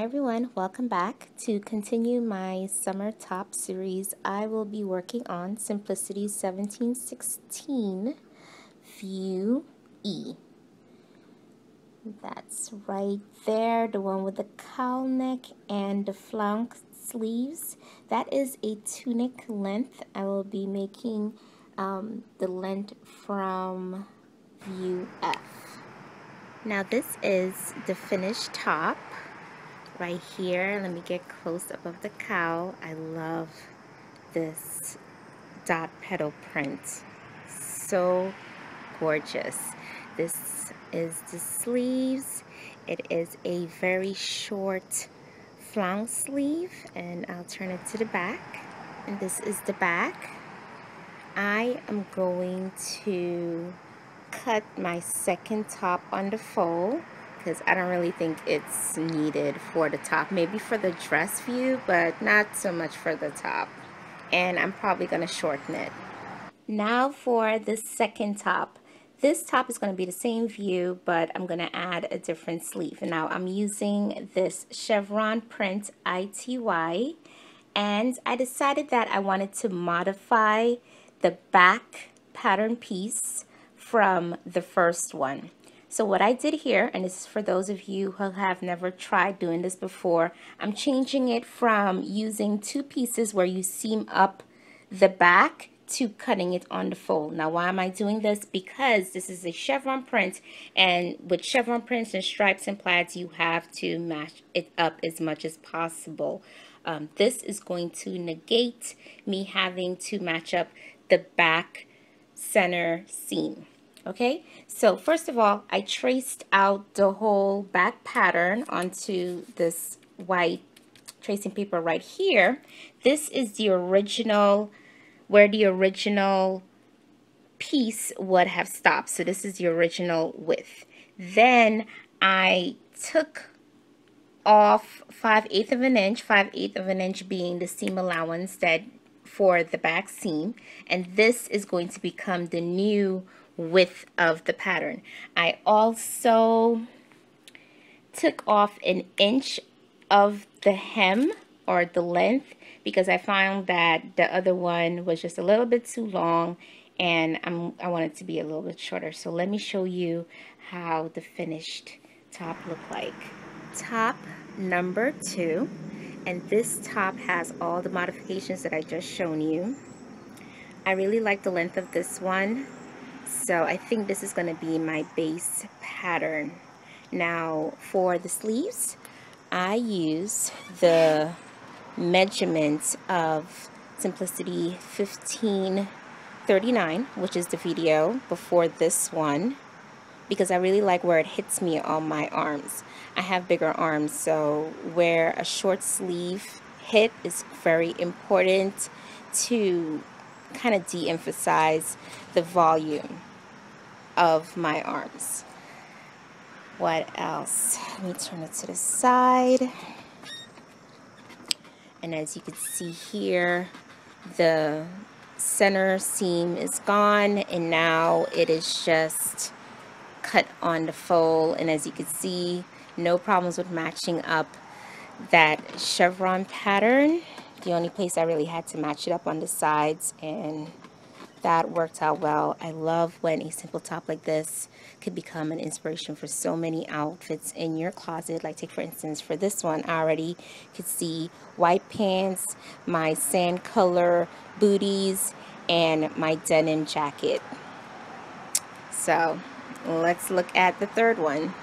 everyone, welcome back. To continue my summer top series, I will be working on Simplicity 1716 View E. That's right there, the one with the cowl neck and the flank sleeves. That is a tunic length. I will be making the length from View F. Now this is the finished top. Right here, let me get close above the cowl. I love this dot petal print. So gorgeous. This is the sleeves. It is a very short flank sleeve, and I'll turn it to the back. And this is the back. I am going to cut my second top on the fold because I don't really think it's needed for the top. Maybe for the dress view, but not so much for the top. And I'm probably going to shorten it. Now for the second top. This top is going to be the same view, but I'm going to add a different sleeve. Now I'm using this chevron print ITY, and I decided that I wanted to modify the back pattern piece from the first one. So what I did here, and this is for those of you who have never tried doing this before, I'm changing it from using two pieces where you seam up the back to cutting it on the fold. Now why am I doing this? Because this is a chevron print, and with chevron prints and stripes and plaids, you have to match it up as much as possible. This is going to negate me having to match up the back center seam. Okay, so first of all, I traced out the whole back pattern onto this white tracing paper right here. This is the original, where the original piece would have stopped. So this is the original width. Then I took off 5/8 of an inch, 5/8 of an inch being the seam allowance that for the back seam, and this is going to become the new width of the pattern. I also took off an inch of the hem or the length because I found that the other one was just a little bit too long, and I want it to be a little bit shorter. So let me show you how the finished top look like. Top number 2, and this top has all the modifications that I just shown you. I really like the length of this one, so I think this is going to be my base pattern. Now for the sleeves, I use the measurement of Simplicity 1539, which is the video before this one, because I really like where it hits me on my arms. I have bigger arms, so where a short sleeve hit is very important to kind of de-emphasize the volume of my arms. What else? Let me turn it to the side. And as you can see here, the center seam is gone, and now it is just cut on the fold. And as you can see, no problems with matching up that chevron pattern. The only place I really had to match it up on the sides, and that worked out well. I love when a simple top like this could become an inspiration for so many outfits in your closet. Like take for instance for this one, I already could see white pants, my sand color booties, and my denim jacket. So let's look at the third one.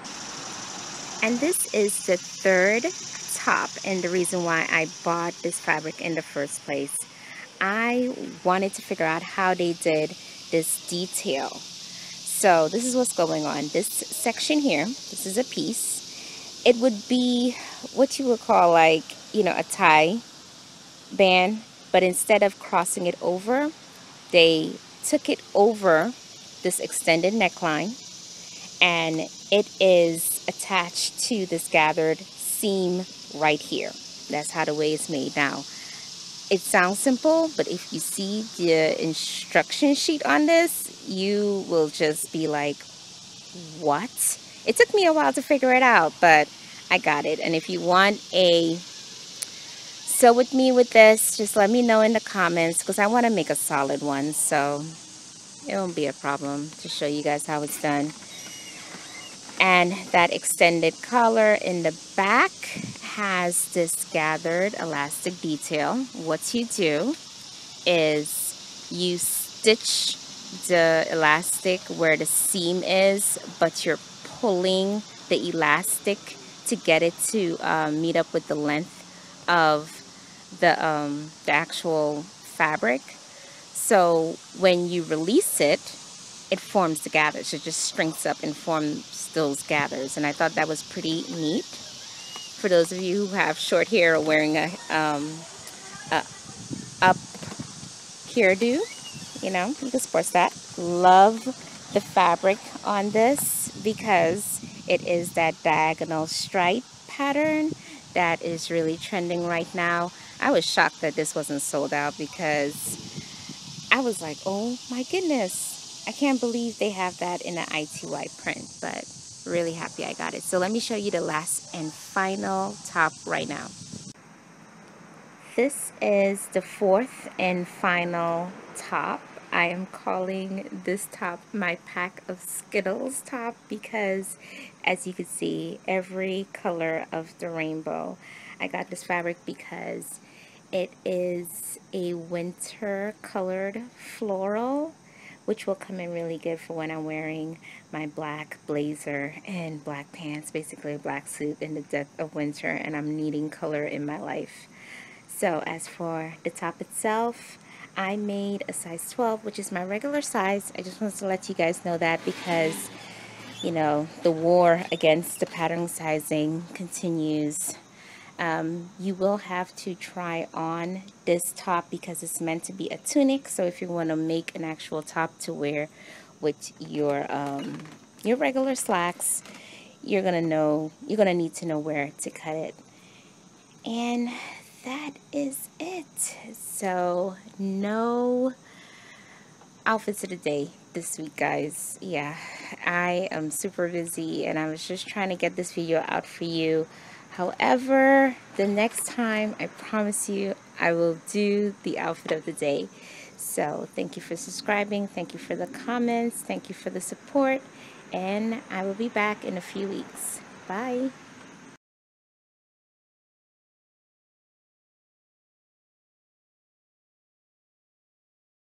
And this is the third top, and the reason why I bought this fabric in the first place. I wanted to figure out how they did this detail. So this is what's going on. This section here, this is a piece. It would be what you would call like, you know, a tie band, but instead of crossing it over, they took it over this extended neckline, and it is attached to this gathered seam right here. That's how the way it's made. Now, it sounds simple, but if you see the instruction sheet on this, you will just be like, what? It took me a while to figure it out, but I got it. And if you want a sew with me with this, just let me know in the comments, because I want to make a solid one, so it won't be a problem to show you guys how it's done. And that extended collar in the back has this gathered elastic detail. What you do is you stitch the elastic where the seam is, but you're pulling the elastic to get it to meet up with the length of the actual fabric. So when you release it, it forms the gathers. It just shrinks up and forms those gathers. And I thought that was pretty neat for those of you who have short hair or wearing a up hairdo. You know, you can sports that. Love the fabric on this because it is that diagonal stripe pattern that is really trending right now. I was shocked that this wasn't sold out because I was like, oh my goodness, I can't believe they have that in an ITY print, but really happy I got it. So let me show you the last and final top right now. This is the fourth and final top. I am calling this top my pack of Skittles top because, as you can see, every color of the rainbow. I got this fabric because it is a winter colored floral, which will come in really good for when I'm wearing my black blazer and black pants, basically a black suit in the depth of winter, and I'm needing color in my life. So as for the top itself, I made a size 12, which is my regular size. I just wanted to let you guys know that because, you know, the war against the pattern sizing continues. You will have to try on this top because it's meant to be a tunic. So if you want to make an actual top to wear with your regular slacks, you're gonna need to know where to cut it. And that is it. So no outfits of the day this week, guys. Yeah, I am super busy and I was just trying to get this video out for you. However, the next time, I promise you, I will do the outfit of the day. So thank you for subscribing, thank you for the comments, thank you for the support, and I will be back in a few weeks. Bye.